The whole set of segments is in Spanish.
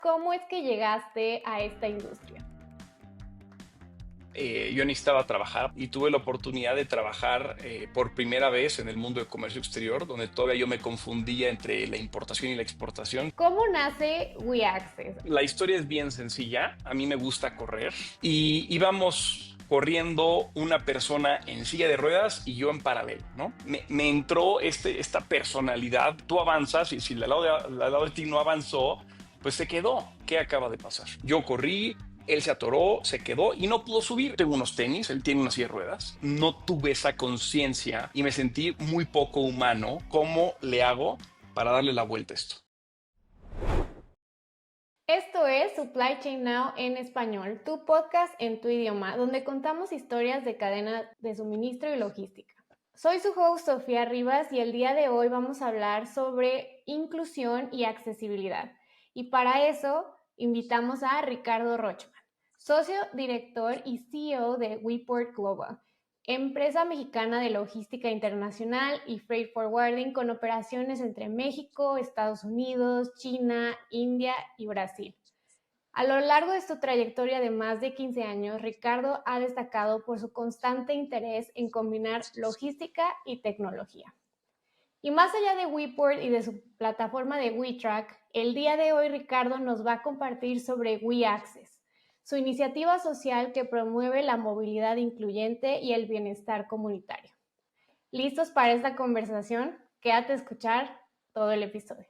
¿Cómo es que llegaste a esta industria? Yo necesitaba trabajar y tuve la oportunidad de trabajar por primera vez en el mundo de comercio exterior, donde todavía yo me confundía entre la importación y la exportación. ¿Cómo nace WEACCESS? La historia es bien sencilla. A mí me gusta correr y íbamos corriendo una persona en silla de ruedas y yo en paralelo, ¿no? Me entró esta personalidad. Tú avanzas y si la lado de ti no avanzó, pues se quedó. ¿Qué acaba de pasar? Yo corrí, él se atoró, se quedó y no pudo subir. Tengo unos tenis, él tiene una silla de ruedas. No tuve esa conciencia y me sentí muy poco humano. ¿Cómo le hago para darle la vuelta a esto? Esto es Supply Chain Now en español, tu podcast en tu idioma, donde contamos historias de cadena de suministro y logística. Soy su host Sofía Rivas y el día de hoy vamos a hablar sobre inclusión y accesibilidad. Y para eso invitamos a Ricardo Rochman, socio director y CEO de WEPORT Global, empresa mexicana de logística internacional y freight forwarding con operaciones entre México, Estados Unidos, China, India y Brasil. A lo largo de su trayectoria de más de 15 años, Ricardo ha destacado por su constante interés en combinar logística y tecnología. Y más allá de WePort y de su plataforma de WeTrack, el día de hoy Ricardo nos va a compartir sobre WeAccess, su iniciativa social que promueve la movilidad incluyente y el bienestar comunitario. ¿Listos para esta conversación? Quédate a escuchar todo el episodio.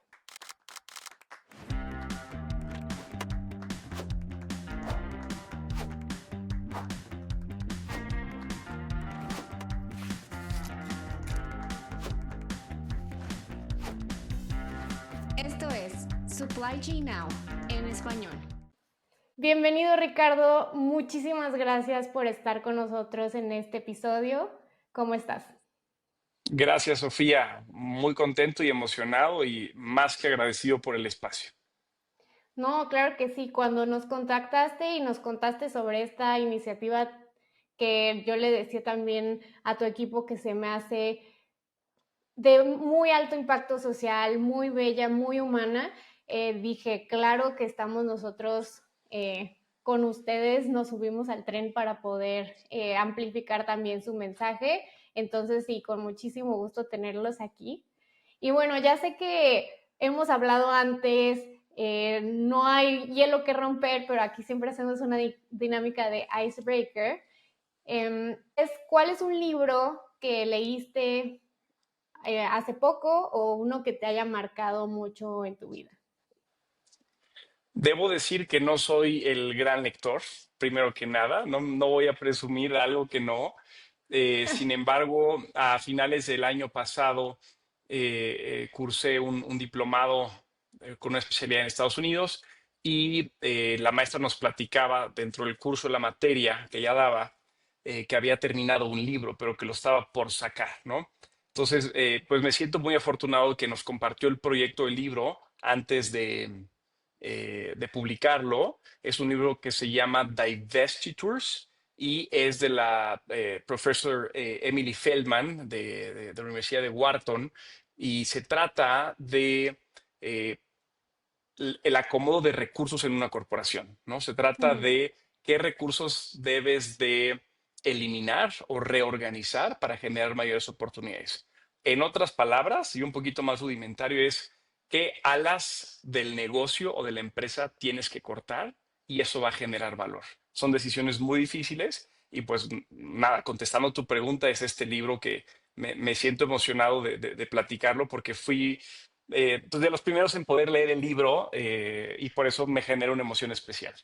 Esto es Supply Chain Now en español. Bienvenido, Ricardo. Muchísimas gracias por estar con nosotros en este episodio. ¿Cómo estás? Gracias, Sofía. Muy contento y emocionado y más que agradecido por el espacio. No, claro que sí. Cuando nos contactaste y nos contaste sobre esta iniciativa que yo le decía también a tu equipo que se me hace de muy alto impacto social, muy bella, muy humana, dije, claro que estamos nosotros con ustedes, nos subimos al tren para poder amplificar también su mensaje. Entonces, sí, con muchísimo gusto tenerlos aquí. Y bueno, ya sé que hemos hablado antes, no hay hielo que romper, pero aquí siempre hacemos una dinámica de icebreaker. ¿Cuál es un libro que leíste hace poco o uno que te haya marcado mucho en tu vida? Debo decir que no soy el gran lector, primero que nada. No voy a presumir algo que no. Sin embargo, a finales del año pasado cursé un diplomado con una especialidad en Estados Unidos y la maestra nos platicaba dentro del curso de la materia que ella daba que había terminado un libro, pero que lo estaba por sacar, ¿no? Entonces, pues me siento muy afortunado que nos compartió el proyecto del libro antes de publicarlo. Es un libro que se llama Divestitures y es de la profesor Emily Feldman de la Universidad de Wharton y se trata de el acomodo de recursos en una corporación, ¿no? Se trata Mm. de qué recursos debes de eliminar o reorganizar para generar mayores oportunidades. En otras palabras, y un poquito más rudimentario, es qué alas del negocio o de la empresa tienes que cortar y eso va a generar valor. Son decisiones muy difíciles y pues nada, contestando tu pregunta, es este libro que me siento emocionado de platicarlo porque fui pues de los primeros en poder leer el libro y por eso me genera una emoción especial.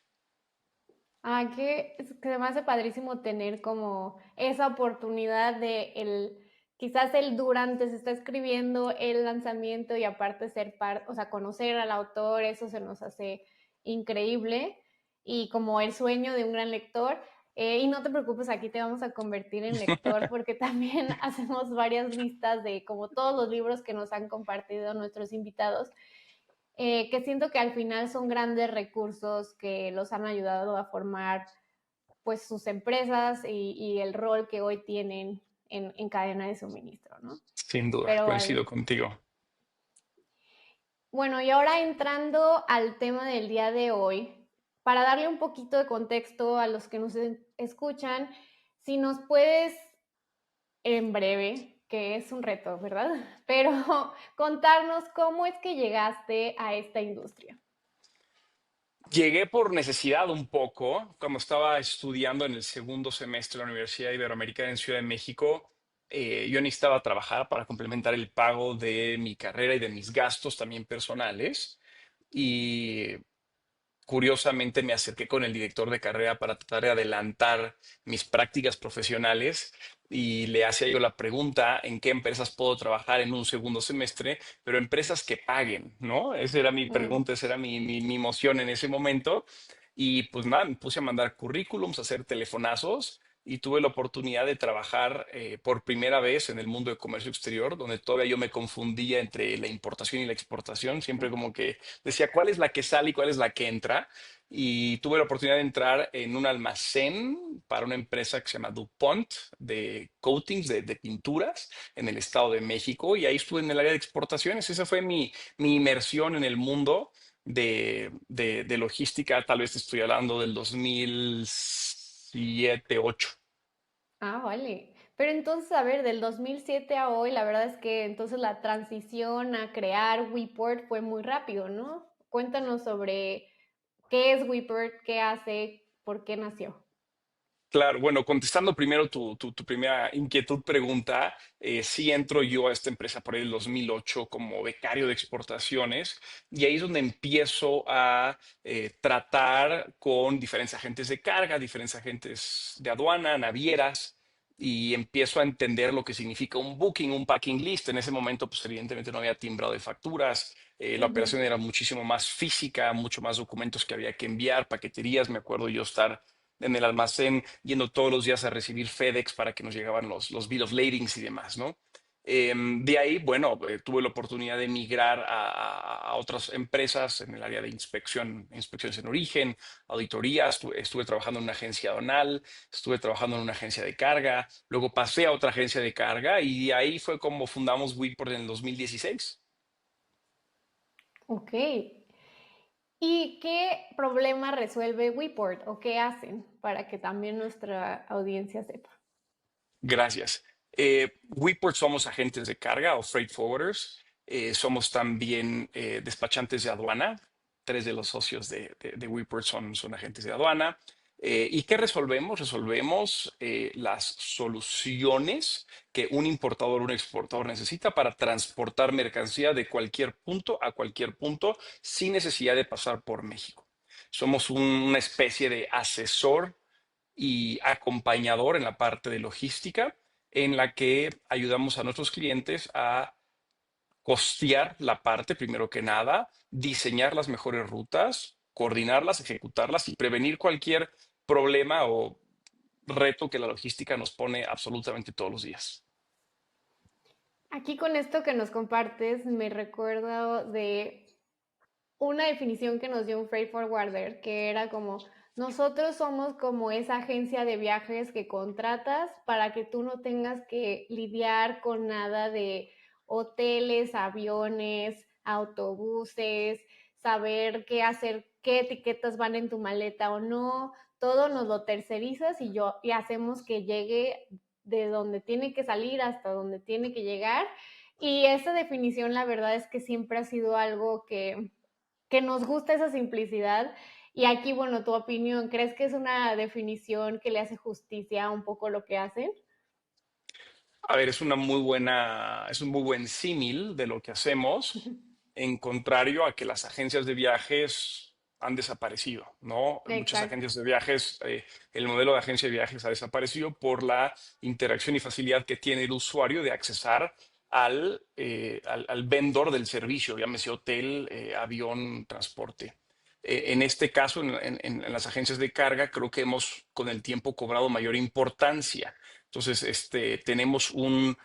Ah, que se me hace padrísimo tener como esa oportunidad de quizás el durante se está escribiendo el lanzamiento y aparte ser parte, o sea, conocer al autor, eso se nos hace increíble y como el sueño de un gran lector. Y no te preocupes, aquí te vamos a convertir en lector porque también hacemos varias listas de como todos los libros que nos han compartido nuestros invitados, que siento que al final son grandes recursos que los han ayudado a formar pues sus empresas y el rol que hoy tienen en cadena de suministro, ¿no? Sin duda, Pero coincido vale. contigo. Bueno, y ahora entrando al tema del día de hoy, para darle un poquito de contexto a los que nos escuchan, si nos puedes en breve, que es un reto, ¿verdad? Pero contarnos cómo es que llegaste a esta industria. Llegué por necesidad un poco, cuando estaba estudiando en el segundo semestre de la Universidad Iberoamericana en Ciudad de México. Yo necesitaba trabajar para complementar el pago de mi carrera y de mis gastos también personales. Y curiosamente me acerqué con el director de carrera para tratar de adelantar mis prácticas profesionales y le hacía yo la pregunta en qué empresas puedo trabajar en un segundo semestre, pero empresas que paguen, ¿no? Esa era mi Mm, pregunta, esa era mi emoción en ese momento. Y pues nada, me puse a mandar currículums, a hacer telefonazos y tuve la oportunidad de trabajar por primera vez en el mundo de comercio exterior, donde todavía yo me confundía entre la importación y la exportación, siempre como que decía cuál es la que sale y cuál es la que entra. Y tuve la oportunidad de entrar en un almacén para una empresa que se llama DuPont de coatings, de pinturas en el Estado de México. Y ahí estuve en el área de exportaciones. Esa fue mi inmersión en el mundo de logística. Tal vez te estoy hablando del 2007, 2008. vale. Pero entonces, a ver, del 2007 a hoy, la verdad es que entonces la transición a crear WePort fue muy rápido, ¿no? Cuéntanos sobre qué es WePort, qué hace, por qué nació. Claro, bueno, contestando primero tu primera inquietud, pregunta, sí entro yo a esta empresa por ahí el 2008 como becario de exportaciones y ahí es donde empiezo a tratar con diferentes agentes de carga, diferentes agentes de aduana, navieras, y empiezo a entender lo que significa un booking, un packing list. En ese momento, pues evidentemente no había timbrado de facturas, la Ujú. operación era muchísimo más física, mucho más documentos que había que enviar, paqueterías. Me acuerdo yo estar en el almacén, yendo todos los días a recibir FedEx para que nos llegaban los bill of ladings y demás, ¿no? De ahí, bueno, tuve la oportunidad de migrar a otras empresas en el área de inspección, inspecciones en origen, auditorías. Estuve trabajando en una agencia aduanal, estuve trabajando en una agencia de carga, luego pasé a otra agencia de carga y de ahí fue como fundamos WePort en el 2016. Ok. ¿Y qué problema resuelve WePort o qué hacen para que también nuestra audiencia sepa? Gracias. WePort somos agentes de carga o freight forwarders. Somos también despachantes de aduana. Tres de los socios de WePort son agentes de aduana. ¿Y qué resolvemos? Resolvemos las soluciones que un importador o un exportador necesita para transportar mercancía de cualquier punto a cualquier punto sin necesidad de pasar por México. Somos una especie de asesor y acompañador en la parte de logística, en la que ayudamos a nuestros clientes a costear la parte, primero que nada, diseñar las mejores rutas, coordinarlas, ejecutarlas y prevenir cualquier problema o reto que la logística nos pone absolutamente todos los días. Aquí con esto que nos compartes me recuerdo de una definición que nos dio un freight forwarder, que era como, nosotros somos como esa agencia de viajes que contratas para que tú no tengas que lidiar con nada de hoteles, aviones, autobuses, saber qué hacer, qué etiquetas van en tu maleta o no, todo nos lo tercerizas y hacemos que llegue de donde tiene que salir hasta donde tiene que llegar. Y esa definición, la verdad es que siempre ha sido algo que nos gusta esa simplicidad. Y aquí, bueno, tu opinión, ¿crees que es una definición que le hace justicia a un poco lo que hacen? A ver, es un muy buen símil de lo que hacemos, en contrario a que las agencias de viajes han desaparecido, ¿no? Muchas Exacto. agencias de viajes, el modelo de agencia de viajes ha desaparecido por la interacción y facilidad que tiene el usuario de accesar al vendor del servicio, llámese hotel, avión, transporte. En este caso, en las agencias de carga, creo que hemos con el tiempo cobrado mayor importancia. Entonces, tenemos un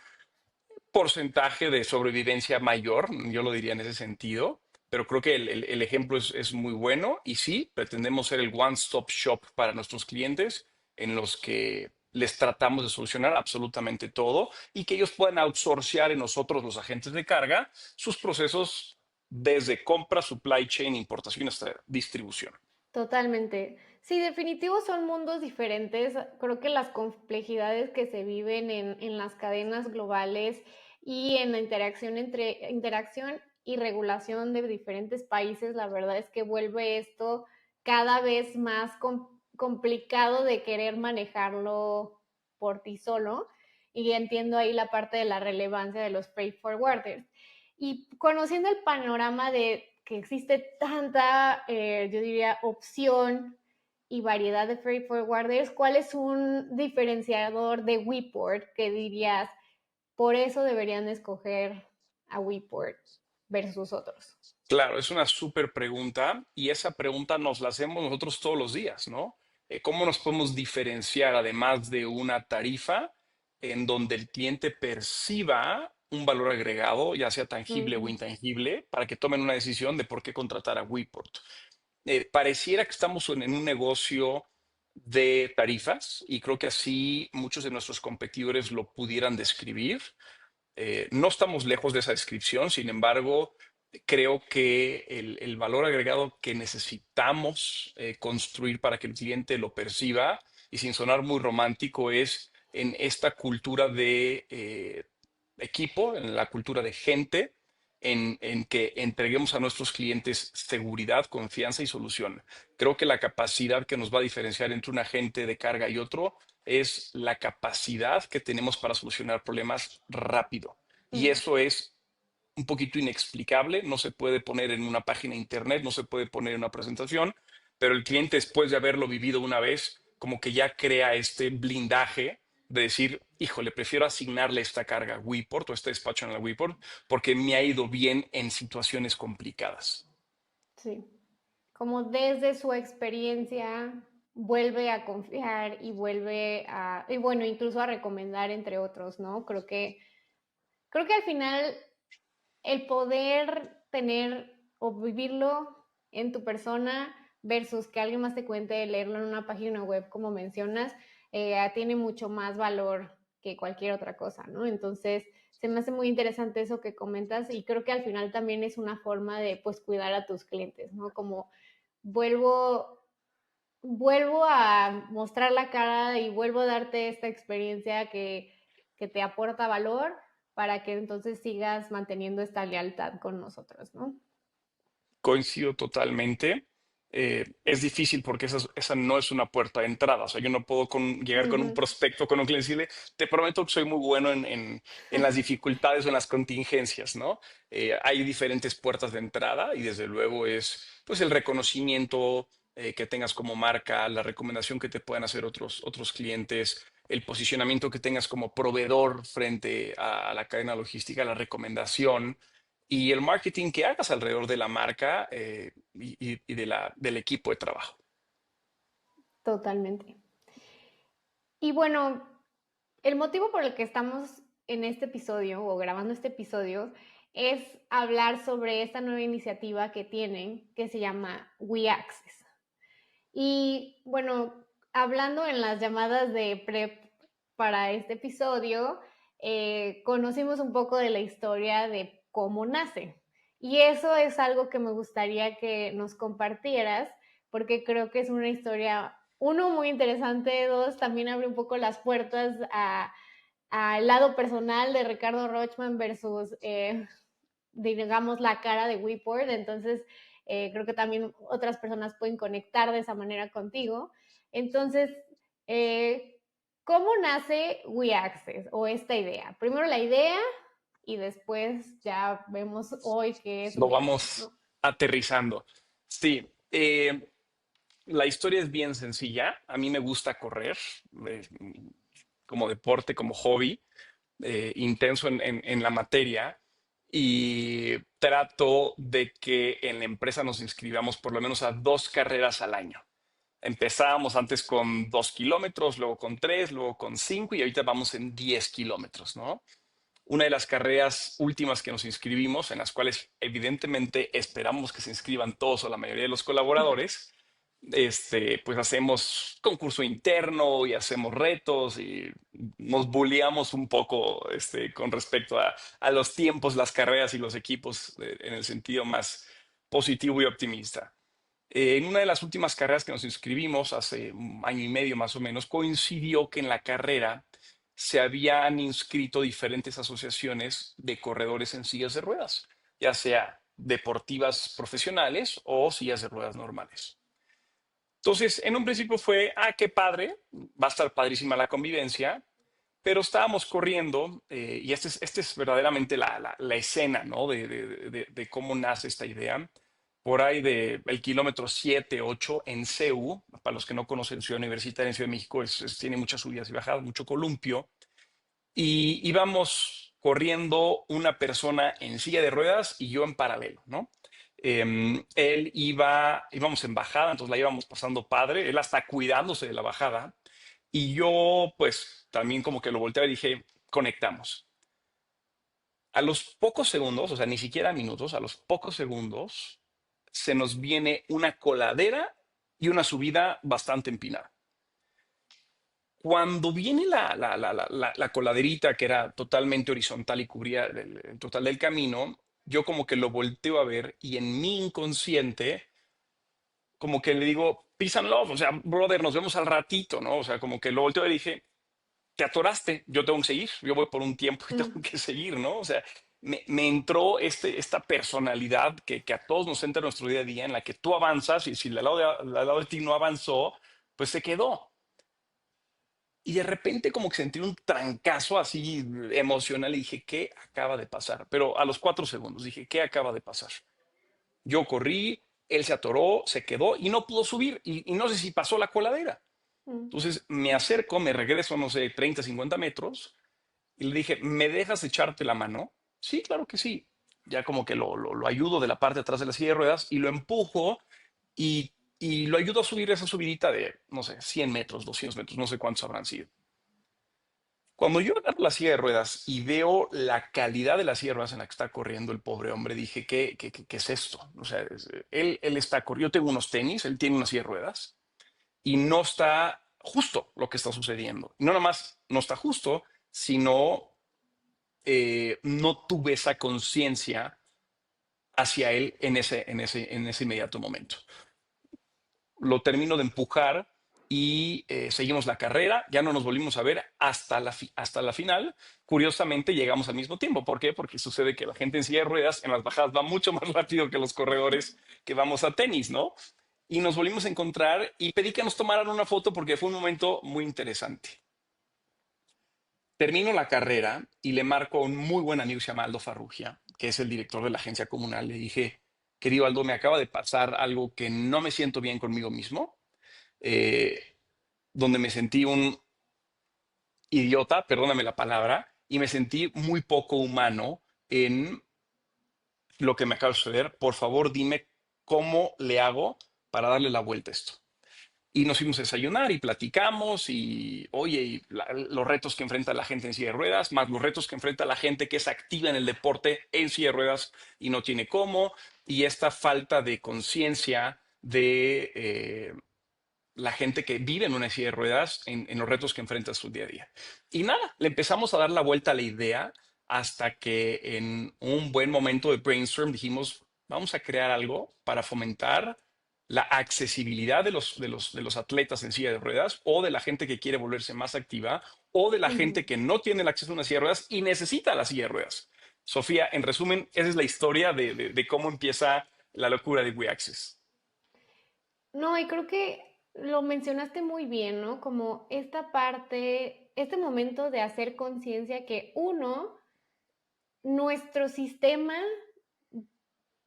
porcentaje de sobrevivencia mayor, yo lo diría en ese sentido, pero creo que el ejemplo es muy bueno y sí, pretendemos ser el one-stop shop para nuestros clientes en los que les tratamos de solucionar absolutamente todo y que ellos puedan outsourcear en nosotros, los agentes de carga, sus procesos desde compra, supply chain, importación hasta distribución. Totalmente. Sí, definitivo son mundos diferentes. Creo que las complejidades que se viven en las cadenas globales y en la interacción entre interacción y regulación de diferentes países, la verdad es que vuelve esto cada vez más complicado de querer manejarlo por ti solo. Y entiendo ahí la parte de la relevancia de los freight forwarders. Y conociendo el panorama de que existe tanta, yo diría, opción y variedad de freight forwarders, ¿cuál es un diferenciador de WePort que dirías, por eso deberían escoger a WePort versus otros? Claro, es una súper pregunta y esa pregunta nos la hacemos nosotros todos los días, ¿no? ¿Cómo nos podemos diferenciar además de una tarifa en donde el cliente perciba un valor agregado, ya sea tangible o Ujú. intangible, para que tomen una decisión de por qué contratar a WePort? Pareciera que estamos en un negocio de tarifas y creo que así muchos de nuestros competidores lo pudieran describir. No estamos lejos de esa descripción, sin embargo, creo que el valor agregado que necesitamos construir para que el cliente lo perciba, y sin sonar muy romántico, es en esta cultura de equipo, en la cultura de gente, en que entreguemos a nuestros clientes seguridad, confianza y solución. Creo que la capacidad que nos va a diferenciar entre un agente de carga y otro es la capacidad que tenemos para solucionar problemas rápido. Y Mm. eso es un poquito inexplicable, no se puede poner en una página de internet, no se puede poner en una presentación, pero el cliente, después de haberlo vivido una vez, como que ya crea este blindaje de decir, híjole, prefiero asignarle esta carga a WePort o este despacho en la WePort porque me ha ido bien en situaciones complicadas. Sí. Como desde su experiencia vuelve a confiar y vuelve a, y bueno, incluso a recomendar entre otros, ¿no? Creo que al final el poder tener o vivirlo en tu persona versus que alguien más te cuente, leerlo en una página web, como mencionas, tiene mucho más valor que cualquier otra cosa, ¿no? Entonces, se me hace muy interesante eso que comentas y creo que al final también es una forma de, pues, cuidar a tus clientes, ¿no? Como vuelvo, vuelvo a mostrar la cara y vuelvo a darte esta experiencia que te aporta valor para que entonces sigas manteniendo esta lealtad con nosotros, ¿no? Coincido totalmente. Es difícil porque esa no es una puerta de entrada. O sea, yo no puedo llegar con un Ujú. prospecto, con un cliente y decirle, te prometo que soy muy bueno en las dificultades o en las contingencias, ¿no? Hay diferentes puertas de entrada y desde luego es pues el reconocimiento que tengas como marca, la recomendación que te puedan hacer otros clientes, el posicionamiento que tengas como proveedor frente a la cadena logística, la recomendación y el marketing que hagas alrededor de la marca y del equipo de trabajo. Totalmente. Y bueno, el motivo por el que estamos en este episodio o grabando este episodio es hablar sobre esta nueva iniciativa que tienen que se llama WEACCESS. Y bueno, hablando en las llamadas de prep para este episodio, conocimos un poco de la historia de cómo nace. Y eso es algo que me gustaría que nos compartieras, porque creo que es una historia, uno, muy interesante, dos, también abre un poco las puertas al lado personal de Ricardo Rochman versus, digamos, la cara de WePort. Entonces, creo que también otras personas pueden conectar de esa manera contigo. Entonces, eh, ¿cómo nace WeAccess o esta idea? Primero la idea y después ya vemos hoy qué es Lo WeAccess, vamos ¿no? aterrizando. Sí, la historia es bien sencilla. A mí me gusta correr eh, como deporte, como hobby, intenso en la materia y trato de que en la empresa nos inscribamos por lo menos a 2 carreras al año. Empezábamos antes con 2 kilómetros, luego con 3, luego con 5 y ahorita vamos en 10 kilómetros, ¿no? Una de las carreras últimas que nos inscribimos, en las cuales evidentemente esperamos que se inscriban todos o la mayoría de los colaboradores, pues hacemos concurso interno y hacemos retos y nos bulleamos un poco con respecto a los tiempos, las carreras y los equipos en el sentido más positivo y optimista. En una de las últimas carreras que nos inscribimos, hace un año y medio más o menos, coincidió que en la carrera se habían inscrito diferentes asociaciones de corredores en sillas de ruedas, ya sea deportivas profesionales o sillas de ruedas normales. Entonces, en un principio fue, qué padre, va a estar padrísima la convivencia, pero estábamos corriendo, y este es verdaderamente la escena, ¿no? De cómo nace esta idea. Por ahí el kilómetro 7 8 en CEU, para los que no conocen Ciudad Universitaria en Ciudad de México, tiene muchas subidas y bajadas, mucho columpio, y íbamos corriendo una persona en silla de ruedas y yo en paralelo, ¿no? Íbamos en bajada, entonces la íbamos pasando padre, él hasta cuidándose de la bajada, y yo pues también como que lo volteaba y dije, conectamos. A los pocos segundos, o sea, ni siquiera minutos, a los pocos segundos, se nos viene una coladera y una subida bastante empinada. Cuando viene la coladerita, que era totalmente horizontal y cubría el total del camino, yo como que lo volteo a ver y en mi inconsciente, como que le digo, peace and love, o sea, brother, nos vemos al ratito, ¿no? O sea, como que lo volteo y dije, te atoraste, yo tengo que seguir, yo voy por un tiempo y tengo Mm. que seguir, ¿no? O sea, me entró esta personalidad que a todos nos entra en nuestro día a día, en la que tú avanzas y si al lado de ti no avanzó, pues se quedó. Y de repente como que sentí un trancazo así emocional y dije, ¿qué acaba de pasar? Pero a los 4 segundos dije, ¿qué acaba de pasar? Yo corrí, él se atoró, se quedó y no pudo subir y no sé si pasó la coladera. Mm. Entonces me acerco, me regreso, no sé, 30, 50 metros y le dije, ¿me dejas echarte la mano? Sí, claro que sí. Ya como que lo ayudo de la parte de atrás de la silla de ruedas y lo empujo y lo ayudo a subir esa subidita de, no sé, 100 metros, 200 metros, no sé cuántos habrán sido. Cuando yo agarro la silla de ruedas y veo la calidad de la silla de ruedas en la que está corriendo el pobre hombre, dije, ¿qué es esto? O sea, él está corriendo, yo tengo unos tenis, él tiene una silla de ruedas y no está justo lo que está sucediendo. Y no nada más no está justo, sino no tuve esa conciencia hacia él en ese inmediato momento. Lo termino de empujar y seguimos la carrera, ya no nos volvimos a ver hasta la final. Curiosamente llegamos al mismo tiempo. ¿Por qué? Porque sucede que la gente en silla de ruedas en las bajadas va mucho más rápido que los corredores que vamos a tenis, ¿no? Y nos volvimos a encontrar y pedí que nos tomaran una foto porque fue un momento muy interesante. Termino la carrera y le marco a un muy buen amigo que se llama Aldo Farrugia, que es el director de la agencia comunal. Le dije, querido Aldo, me acaba de pasar algo que no me siento bien conmigo mismo, eh, donde me sentí un idiota, perdóname la palabra, y me sentí muy poco humano en lo que me acaba de suceder. Por favor, dime cómo le hago para darle la vuelta a esto. Y nos fuimos a desayunar y platicamos y, oye, los retos que enfrenta la gente en silla de ruedas, más los retos que enfrenta la gente que es activa en el deporte en silla de ruedas y no tiene cómo, y esta falta de conciencia de la gente que vive en una silla de ruedas en los retos que enfrenta su día a día. Y nada, le empezamos a dar la vuelta a la idea hasta que en un buen momento de brainstorm dijimos, vamos a crear algo para fomentar la accesibilidad de los atletas en silla de ruedas o de la gente que quiere volverse más activa o de la Ujú. gente que no tiene el acceso a una silla de ruedas y necesita la silla de ruedas. Sofía, en resumen, esa es la historia de cómo empieza la locura de WEACCESS. No, y creo que lo mencionaste muy bien, ¿no? Como esta parte, este momento de hacer conciencia que uno, nuestro sistema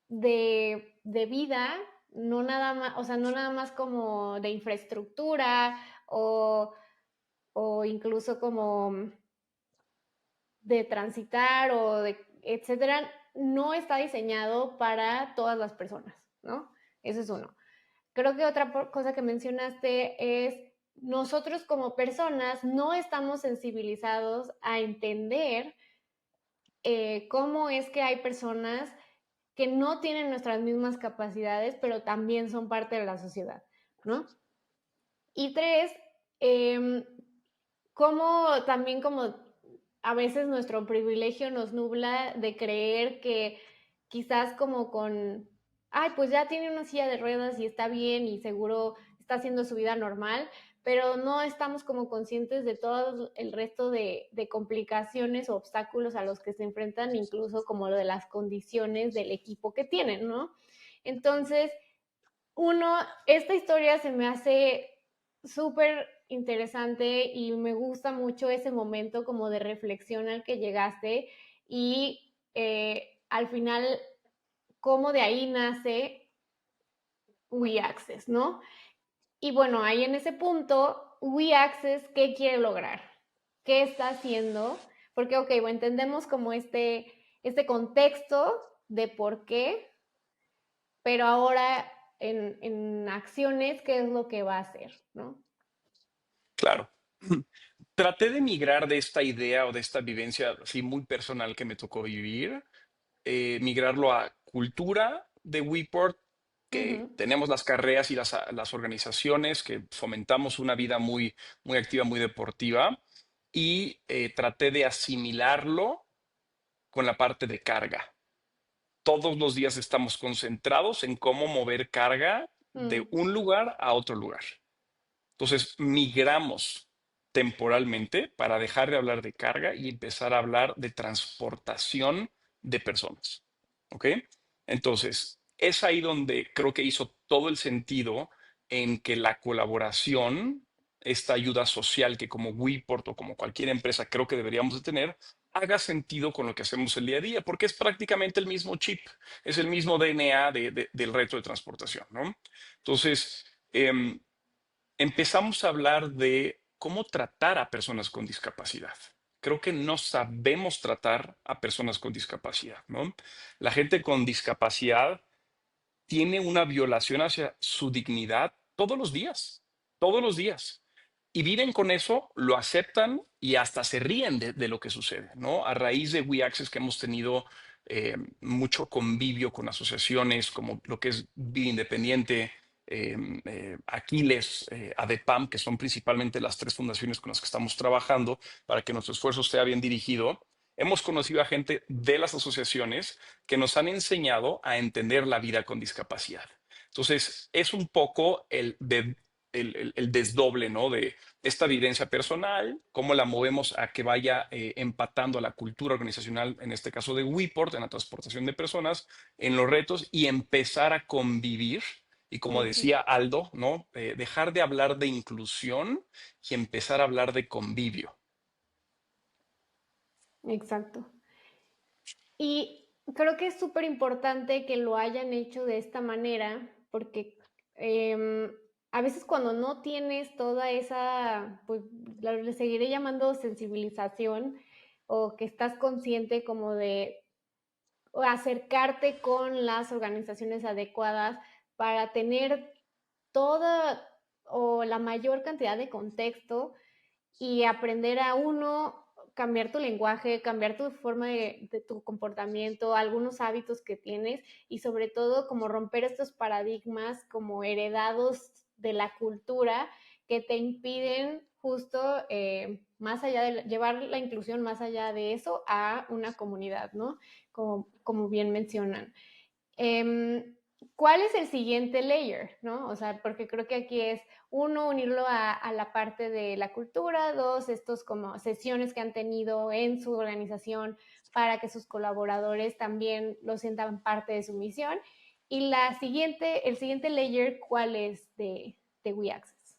de vida, no nada más, o sea, no nada más como de infraestructura o incluso como de transitar o de etcétera, no está diseñado para todas las personas, ¿no? Eso es uno. Creo que otra cosa que mencionaste es nosotros como personas no estamos sensibilizados a entender cómo es que hay personas que no tienen nuestras mismas capacidades, pero también son parte de la sociedad. ¿no? Y tres, em, cómo también como a veces nuestro privilegio nos nubla de creer que quizás como con, ay, pues ya tiene una silla de ruedas y está bien y seguro está haciendo su vida normal, pero no estamos como conscientes de todo el resto de complicaciones o obstáculos a los que se enfrentan, incluso como lo de las condiciones del equipo que tienen, ¿no? Entonces, esta historia se me hace súper interesante y me gusta mucho ese momento como de reflexión al que llegaste y al final cómo de ahí nace WeAccess, ¿no? Y bueno, ahí en ese punto, WeAccess, ¿qué quiere lograr? ¿Qué está haciendo? Porque, ok, bueno, entendemos como este contexto de por qué, pero ahora en acciones, ¿qué es lo que va a hacer? ¿No? Claro. Traté de migrar de esta idea o de esta vivencia así muy personal que me tocó vivir, migrarlo a cultura de WePort, que Ujú. tenemos las carreras y las organizaciones que fomentamos una vida muy, muy activa, muy deportiva, y traté de asimilarlo con la parte de carga. Todos los días estamos concentrados en cómo mover carga de Mm, un lugar a otro lugar. Entonces, migramos temporalmente para dejar de hablar de carga y empezar a hablar de transportación de personas. ¿Ok? Entonces, es ahí donde creo que hizo todo el sentido en que la colaboración, esta ayuda social que como WePort o como cualquier empresa creo que deberíamos de tener, haga sentido con lo que hacemos el día a día, porque es prácticamente el mismo chip, es el mismo DNA del reto de transportación, ¿no? Entonces, empezamos a hablar de cómo tratar a personas con discapacidad. Creo que no sabemos tratar a personas con discapacidad, ¿no? La gente con discapacidad tiene una violación hacia su dignidad todos los días, todos los días. Y viven con eso, lo aceptan y hasta se ríen de lo que sucede, ¿no? A raíz de WeAccess que hemos tenido mucho convivio con asociaciones como lo que es Vida Independiente, Aquiles, ADEPAM, que son principalmente las tres fundaciones con las que estamos trabajando para que nuestro esfuerzo esté bien dirigido. Hemos conocido a gente de las asociaciones que nos han enseñado a entender la vida con discapacidad. Entonces, es un poco el desdoble, ¿no? De esta vivencia personal, cómo la movemos a que vaya empatando a la cultura organizacional, en este caso de WePort, en la transportación de personas, en los retos y empezar a convivir. Y como ujú, decía Aldo, ¿no? Dejar de hablar de inclusión y empezar a hablar de convivio. exacto. Y creo que es súper importante que lo hayan hecho de esta manera, porque a veces cuando no tienes toda esa, pues le seguiré llamando sensibilización, o que estás consciente como de o acercarte con las organizaciones adecuadas para tener toda o la mayor cantidad de contexto y aprender a uno, cambiar tu lenguaje, cambiar tu forma de tu comportamiento, algunos hábitos que tienes y sobre todo como romper estos paradigmas como heredados de la cultura que te impiden justo más allá de llevar la inclusión más allá de eso a una comunidad, ¿no? Como bien mencionan. Em, ¿Cuál es el siguiente layer? ¿No? O sea, porque creo que aquí es, uno, unirlo a la parte de la cultura, dos, estos como sesiones que han tenido en su organización para que sus colaboradores también lo sientan parte de su misión. Y el siguiente layer, ¿cuál es de WeAccess?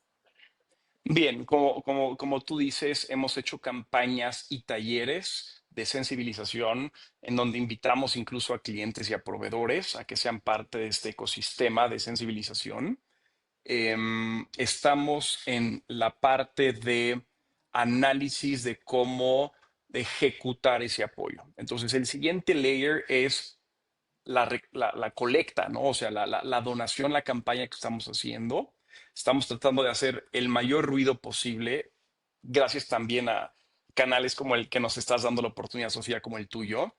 Bien, como tú dices, hemos hecho campañas y talleres de sensibilización en donde invitamos incluso a clientes y a proveedores a que sean parte de este ecosistema de sensibilización. Estamos en la parte de análisis de cómo ejecutar ese apoyo. Entonces, el siguiente layer es la colecta, ¿no? O sea, la donación, la campaña que estamos haciendo. Estamos tratando de hacer el mayor ruido posible, gracias también a canales como el que nos estás dando la oportunidad, Sofía, como el tuyo,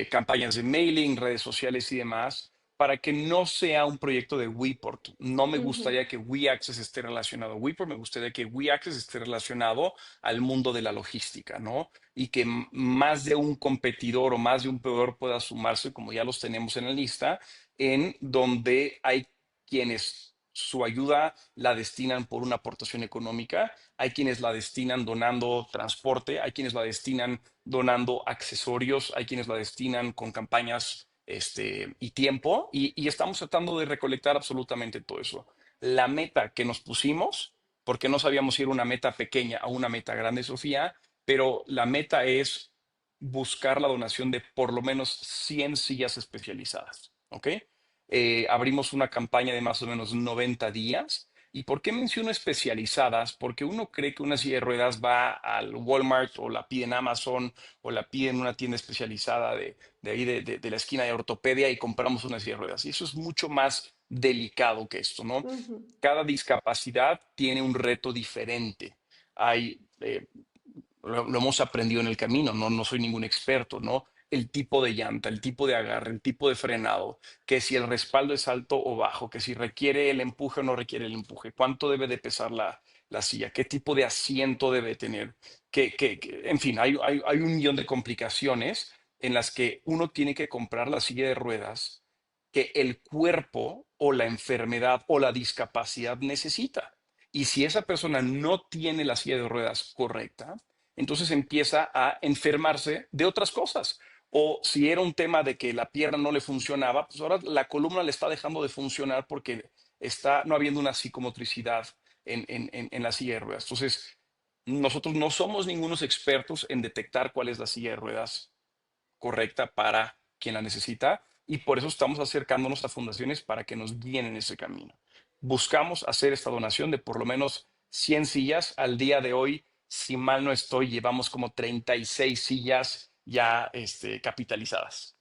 campañas de mailing, redes sociales y demás, para que no sea un proyecto de WePort. No me Ujú, gustaría que WeAccess esté relacionado a WePort, me gustaría que WeAccess esté relacionado al mundo de la logística, ¿no? Y que más de un competidor o más de un proveedor pueda sumarse, como ya los tenemos en la lista, en donde hay quienes su ayuda la destinan por una aportación económica, hay quienes la destinan donando transporte, hay quienes la destinan donando accesorios, hay quienes la destinan con campañas y tiempo, y estamos tratando de recolectar absolutamente todo eso. La meta que nos pusimos, porque no sabíamos si era una meta pequeña o una meta grande, Sofía, pero la meta es buscar la donación de por lo menos 100 sillas especializadas, ¿ok? Abrimos una campaña de más o menos 90 días. ¿Y por qué menciono especializadas? Porque uno cree que una silla de ruedas va al Walmart o la pide en Amazon o la pide en una tienda especializada de ahí de la esquina de ortopedia y compramos una silla de ruedas. Y eso es mucho más delicado que esto, ¿no? ujú. Cada discapacidad tiene un reto diferente. Hay lo hemos aprendido en el camino, no, no soy ningún experto, ¿no? El tipo de llanta, el tipo de agarre, el tipo de frenado, que si el respaldo es alto o bajo, que si requiere el empuje o no requiere el empuje, cuánto debe de pesar la silla, qué tipo de asiento debe tener, en fin, hay un millón de complicaciones en las que uno tiene que comprar la silla de ruedas que el cuerpo o la enfermedad o la discapacidad necesita. Y si esa persona no tiene la silla de ruedas correcta, entonces empieza a enfermarse de otras cosas. O si era un tema de que la pierna no le funcionaba, pues ahora la columna le está dejando de funcionar porque está no habiendo una psicomotricidad en la silla de ruedas. Entonces, nosotros no somos ningunos expertos en detectar cuál es la silla de ruedas correcta para quien la necesita y por eso estamos acercándonos a fundaciones para que nos guíen en ese camino. Buscamos hacer esta donación de por lo menos 100 sillas. Al día de hoy, si mal no estoy, llevamos como 36 sillas ya capitalizadas.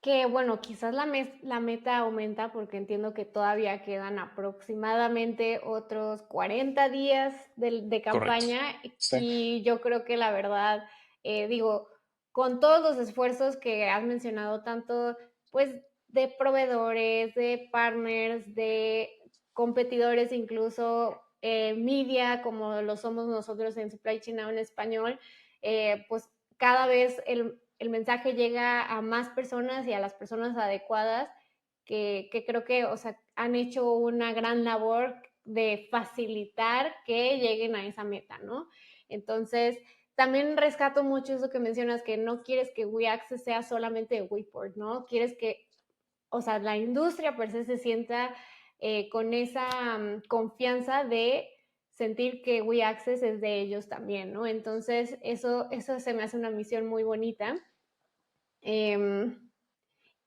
Que bueno, quizás la meta aumenta porque entiendo que todavía quedan aproximadamente otros 40 días de Correcto. campaña Sí. y yo creo que la verdad, digo, con todos los esfuerzos que has mencionado, tanto pues de proveedores, de partners, de competidores, incluso media, como lo somos nosotros en Supply Chain Now en español, pues cada vez el mensaje llega a más personas y a las personas adecuadas que creo que, o sea, han hecho una gran labor de facilitar que lleguen a esa meta, ¿no? Entonces, también rescato mucho eso que mencionas, que no quieres que WeAccess sea solamente de WePort, ¿no? Quieres que, o sea, la industria per se se sienta con esa confianza de sentir que WeAccess es de ellos también, ¿no? Entonces, eso se me hace una misión muy bonita. Eh,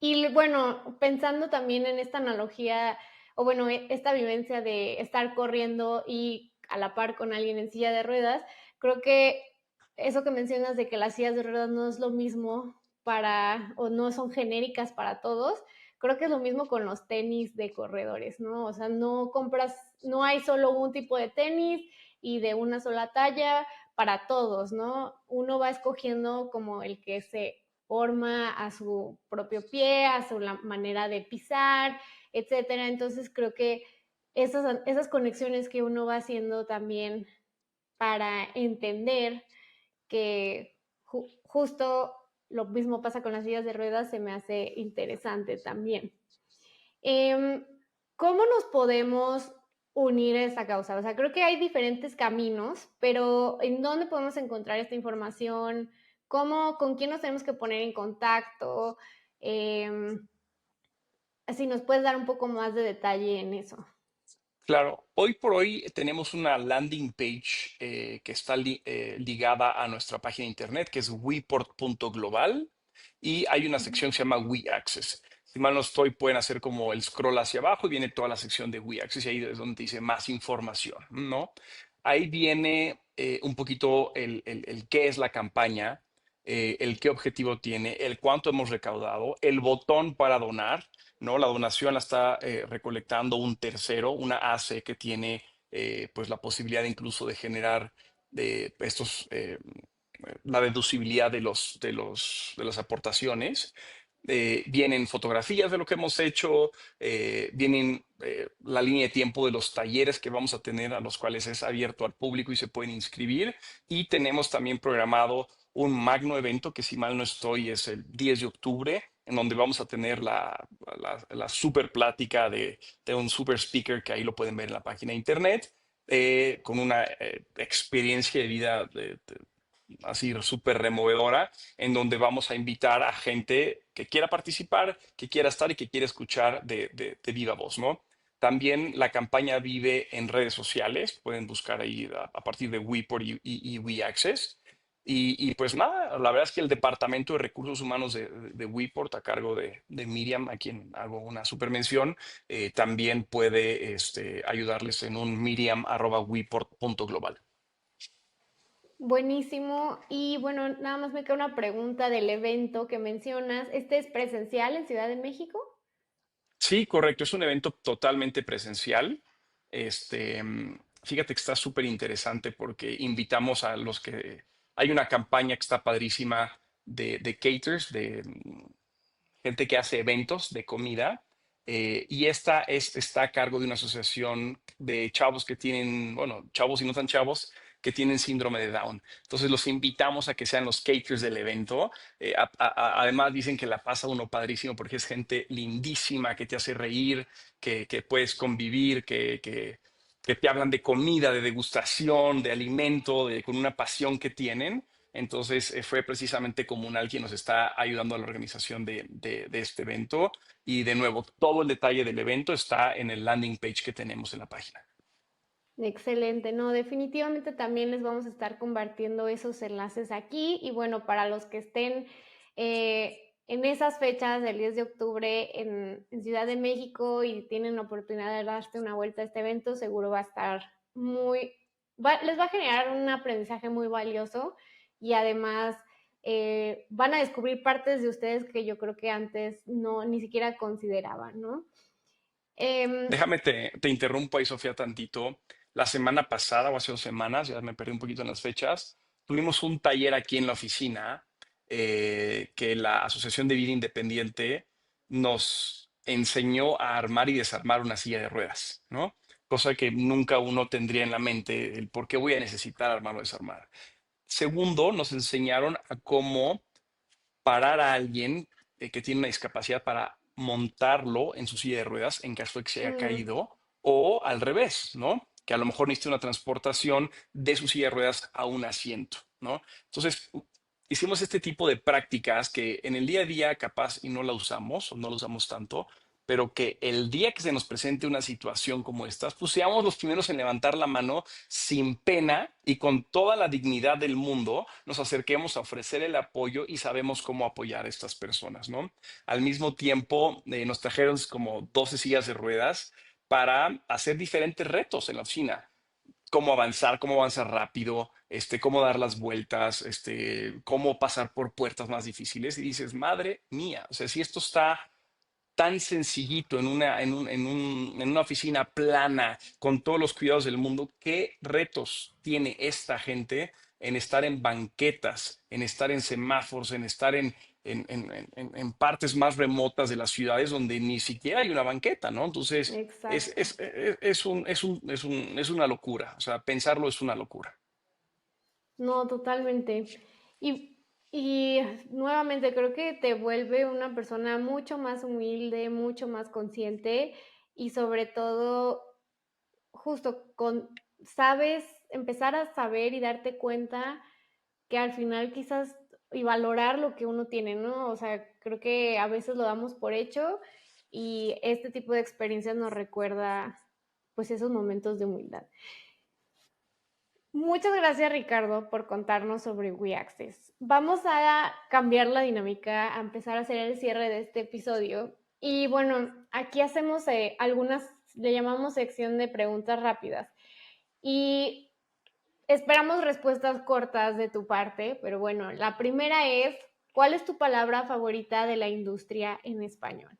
y bueno, pensando también en esta analogía, o bueno, esta vivencia de estar corriendo y a la par con alguien en silla de ruedas, creo que eso que mencionas de que las sillas de ruedas no es lo mismo para, o no son genéricas para todos, creo que es lo mismo con los tenis de corredores, ¿no? O sea, no compras, no hay solo un tipo de tenis y de una sola talla para todos, ¿no? Uno va escogiendo como el que se forma a su propio pie, a su manera de pisar, etcétera. Entonces creo que esas conexiones que uno va haciendo también para entender que justo lo mismo pasa con las sillas de ruedas se me hace interesante también. Eh, ¿Cómo nos podemos unir a esta causa? O sea, creo que hay diferentes caminos, pero ¿en dónde podemos encontrar esta información? ¿Cómo, con quién nos tenemos que poner en contacto? Eh, si nos puedes dar un poco más de detalle en eso. Claro, hoy por hoy tenemos una landing page que está ligada a nuestra página de internet, que es weport.global, y hay una sección que se llama WeAccess. Si mal no estoy, pueden hacer como el scroll hacia abajo y viene toda la sección de WeAccess y ahí es donde dice más información, ¿no? Ahí viene un poquito el qué es la campaña, el qué objetivo tiene, el cuánto hemos recaudado, el botón para donar, ¿no? La donación la está recolectando un tercero, una AC que tiene pues la posibilidad incluso de generar estos, la deducibilidad de las aportaciones. Vienen fotografías de lo que hemos hecho, vienen la línea de tiempo de los talleres que vamos a tener, a los cuales es abierto al público y se pueden inscribir. Y tenemos también programado un magno evento que, si mal no estoy, es el 10 de octubre, en donde vamos a tener la super plática de un super speaker, que ahí lo pueden ver en la página de internet, con una experiencia de vida así súper removedora, en donde vamos a invitar a gente que quiera participar, que quiera estar y que quiera escuchar de viva voz, ¿no? También la campaña vive en redes sociales, pueden buscar ahí a partir de WePort y WeAccess. Y pues nada, la verdad es que el Departamento de Recursos Humanos de WePort, a cargo de Miriam, a quien hago una super mención, también puede ayudarles en un miriam@weport.global. Buenísimo. Y bueno, nada más me queda una pregunta del evento que mencionas. ¿Este es presencial en Ciudad de México? Sí, correcto. Es un evento totalmente presencial. Fíjate que está súper interesante porque invitamos a los que... Hay una campaña que está padrísima de caters, de gente que hace eventos de comida. Y está a cargo de una asociación de chavos que tienen, bueno, chavos y no tan chavos, que tienen síndrome de Down. Entonces los invitamos a que sean los caterers del evento. Además dicen que la pasa uno padrísimo porque es gente lindísima, que te hace reír, que puedes convivir, que te hablan de comida, de degustación, de alimento, con una pasión que tienen. Entonces fue precisamente Comunal quien nos está ayudando a la organización de este evento. Y de nuevo, todo el detalle del evento está en el landing page que tenemos en la página. Excelente, no, definitivamente también les vamos a estar compartiendo esos enlaces aquí y bueno, para los que estén en esas fechas del 10 de octubre en Ciudad de México y tienen la oportunidad de darse una vuelta a este evento, seguro va a estar les va a generar un aprendizaje muy valioso y además van a descubrir partes de ustedes que yo creo que antes no, ni siquiera consideraban, ¿no? Em, Déjame te interrumpo ahí, Sofía, tantito. La semana pasada o hace 2 semanas, ya me perdí un poquito en las fechas, tuvimos un taller aquí en la oficina, que la Asociación de Vida Independiente nos enseñó a armar y desarmar una silla de ruedas, ¿no? Cosa que nunca uno tendría en la mente, el por qué voy a necesitar armar o desarmar. Segundo, nos enseñaron a cómo parar a alguien que tiene una discapacidad para montarlo en su silla de ruedas en caso de que se haya mm, caído, o al revés, ¿no? Que a lo mejor necesita una transportación de su silla de ruedas a un asiento, ¿no? Entonces, hicimos este tipo de prácticas que en el día a día capaz y no la usamos o no la usamos tanto, pero que el día que se nos presente una situación como esta, pues seamos los primeros en levantar la mano sin pena y con toda la dignidad del mundo, nos acerquemos a ofrecer el apoyo y sabemos cómo apoyar a estas personas, ¿no? Al mismo tiempo, nos trajeron como 12 sillas de ruedas para hacer diferentes retos en la oficina. Cómo avanzar rápido, cómo dar las vueltas, cómo pasar por puertas más difíciles. Y dices, madre mía, o sea, si esto está tan sencillito en una oficina plana, con todos los cuidados del mundo, ¿qué retos tiene esta gente en estar en banquetas, en estar en semáforos, en estar en partes más remotas de las ciudades donde ni siquiera hay una banqueta, ¿no? Entonces, exacto. es una locura, o sea, pensarlo es una locura. No, totalmente. Y nuevamente creo que te vuelve una persona mucho más humilde, mucho más consciente y sobre todo justo sabes, empezar a saber y darte cuenta que al final quizás y valorar lo que uno tiene, ¿no? O sea, creo que a veces lo damos por hecho y este tipo de experiencias nos recuerda pues esos momentos de humildad. Muchas gracias, Ricardo, por contarnos sobre WeAccess. Vamos a cambiar la dinámica, a empezar a hacer el cierre de este episodio. Y bueno, aquí hacemos algunas, le llamamos sección de preguntas rápidas. Y esperamos respuestas cortas de tu parte, pero bueno, la primera es, ¿cuál es tu palabra favorita de la industria en español?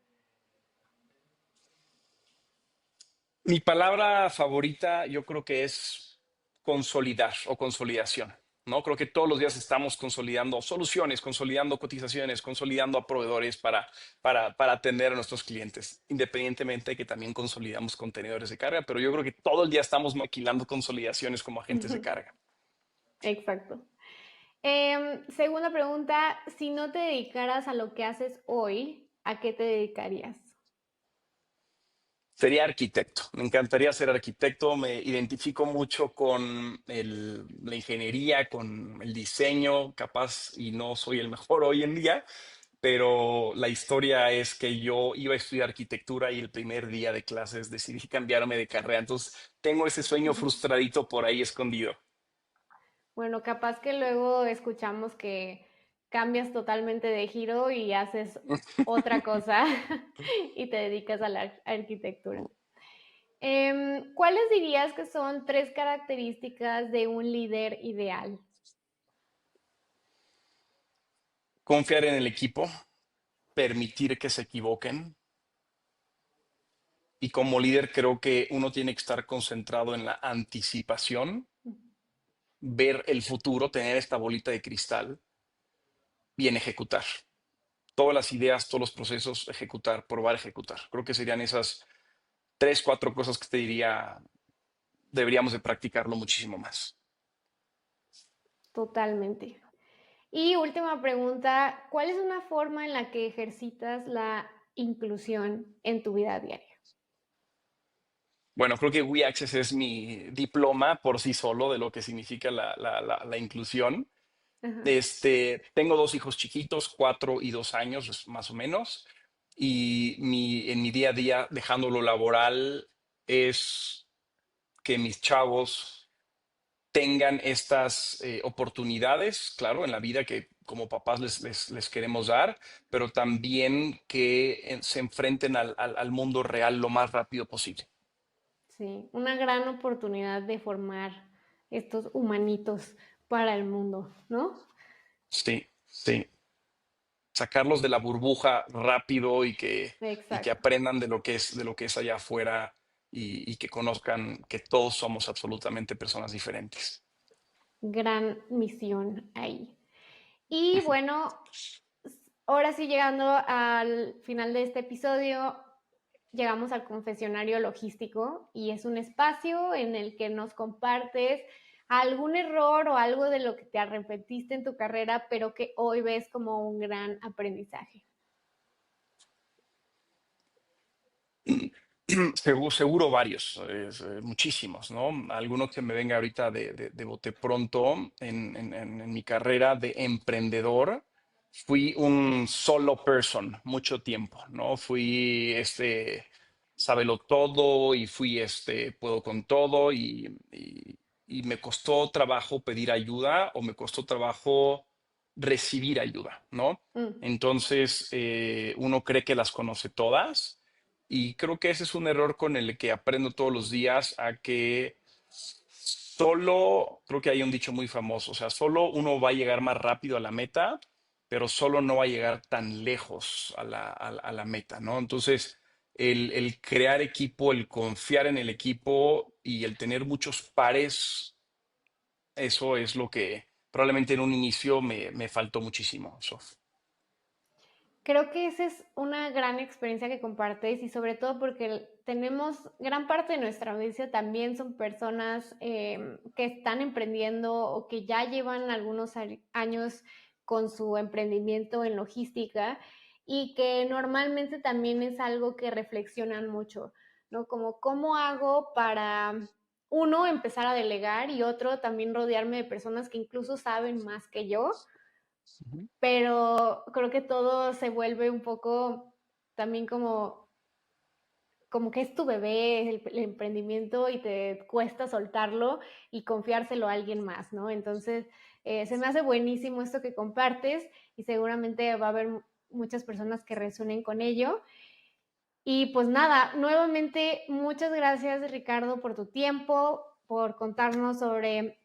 Mi palabra favorita yo creo que es consolidar o consolidación. ¿no? Creo que todos los días estamos consolidando soluciones, consolidando cotizaciones, consolidando a proveedores para atender a nuestros clientes, independientemente de que también consolidamos contenedores de carga, pero yo creo que todo el día estamos maquilando consolidaciones como agentes de carga. Exacto. Segunda pregunta, si no te dedicaras a lo que haces hoy, ¿a qué te dedicarías? Sería arquitecto. Me encantaría ser arquitecto. Me identifico mucho con la ingeniería, con el diseño, capaz, y no soy el mejor hoy en día, pero la historia es que yo iba a estudiar arquitectura y el primer día de clases decidí cambiarme de carrera. Entonces, tengo ese sueño frustradito por ahí escondido. Bueno, capaz que luego escuchamos que cambias totalmente de giro y haces otra cosa y te dedicas a la arquitectura. ¿Cuáles dirías que son 3 características de un líder ideal? Confiar en el equipo, permitir que se equivoquen. Y como líder creo que uno tiene que estar concentrado en la anticipación, ver el futuro, tener esta bolita de cristal y en ejecutar. Todas las ideas, todos los procesos, ejecutar, probar, ejecutar. Creo que serían esas 3, 4 cosas que te diría, deberíamos de practicarlo muchísimo más. Totalmente. Y última pregunta, ¿cuál es una forma en la que ejercitas la inclusión en tu vida diaria? Bueno, creo que WEACCESS es mi diploma por sí solo de lo que significa la inclusión. Ajá. Tengo 2 hijos chiquitos, 4 y 2 años más o menos, y en mi día a día, dejando lo laboral, es que mis chavos tengan estas oportunidades, claro, en la vida que como papás les queremos dar, pero también que se enfrenten al mundo real lo más rápido posible. Sí, una gran oportunidad de formar estos humanitos para el mundo, ¿no? Sí, sí. Sacarlos de la burbuja rápido y que Exacto. aprendan de lo que es allá afuera y que conozcan que todos somos absolutamente personas diferentes. Gran misión ahí. Y bueno, ahora sí llegando al final de este episodio, llegamos al confesionario logístico y es un espacio en el que nos compartes algún error o algo de lo que te arrepentiste en tu carrera, pero que hoy ves como un gran aprendizaje. Seguro varios, muchísimos, ¿no? Alguno que me venga ahorita de bote pronto en mi carrera de emprendedor. Fui un solo person mucho tiempo, ¿no? Fui sábelo todo y fui puedo con todo y me costó trabajo pedir ayuda o me costó trabajo recibir ayuda, ¿no? Mm. Entonces, uno cree que las conoce todas y creo que ese es un error con el que aprendo todos los días a que creo que hay un dicho muy famoso, o sea, solo uno va a llegar más rápido a la meta, pero solo no va a llegar tan lejos a la meta, ¿no? Entonces, el crear equipo, el confiar en el equipo y el tener muchos pares, eso es lo que probablemente en un inicio me faltó muchísimo, Sof. Creo que esa es una gran experiencia que compartes y sobre todo porque tenemos gran parte de nuestra audiencia también son personas que están emprendiendo o que ya llevan algunos años con su emprendimiento en logística y que normalmente también es algo que reflexionan mucho, ¿no? Como cómo hago para, uno, empezar a delegar y otro, también rodearme de personas que incluso saben más que yo, pero creo que todo se vuelve un poco también como que es tu bebé, el emprendimiento y te cuesta soltarlo y confiárselo a alguien más, ¿no? Entonces, se me hace buenísimo esto que compartes y seguramente va a haber muchas personas que resuenen con ello. Y pues nada, nuevamente muchas gracias Ricardo por tu tiempo, por contarnos sobre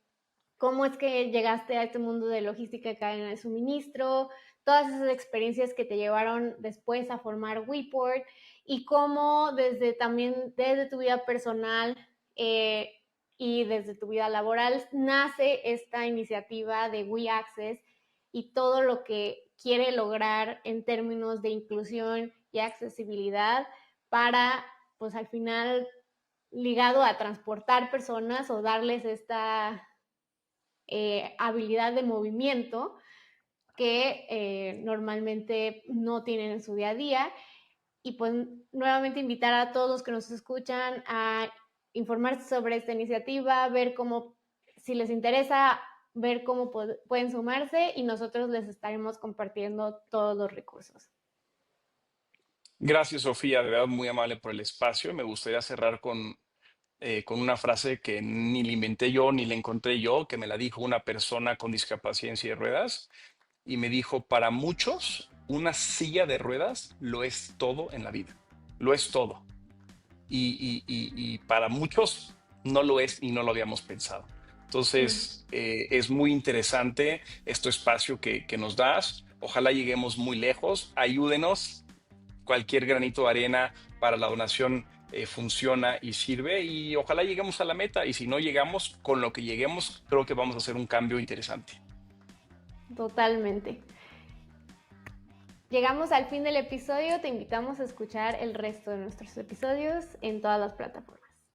cómo es que llegaste a este mundo de logística y cadena de suministro, todas esas experiencias que te llevaron después a formar WePort y cómo también desde tu vida personal y desde tu vida laboral nace esta iniciativa de WEACCESS y todo lo que quiere lograr en términos de inclusión y accesibilidad para, pues al final, ligado a transportar personas o darles esta habilidad de movimiento que normalmente no tienen en su día a día. Y pues nuevamente invitar a todos los que nos escuchan a informarse sobre esta iniciativa, ver cómo, si les interesa, ver cómo pueden sumarse y nosotros les estaremos compartiendo todos los recursos. Gracias, Sofía, de verdad muy amable por el espacio. Me gustaría cerrar con una frase que ni la inventé yo ni la encontré yo, que me la dijo una persona con discapacidad en silla de ruedas y me dijo, para muchos, una silla de ruedas lo es todo en la vida, lo es todo. Y para muchos no lo es y no lo habíamos pensado. Entonces, es muy interesante este espacio que nos das. Ojalá lleguemos muy lejos. Ayúdenos. Cualquier granito de arena para la donación funciona y sirve y ojalá lleguemos a la meta. Y si no llegamos, con lo que lleguemos, creo que vamos a hacer un cambio interesante. Totalmente. Llegamos al fin del episodio. Te invitamos a escuchar el resto de nuestros episodios en todas las plataformas.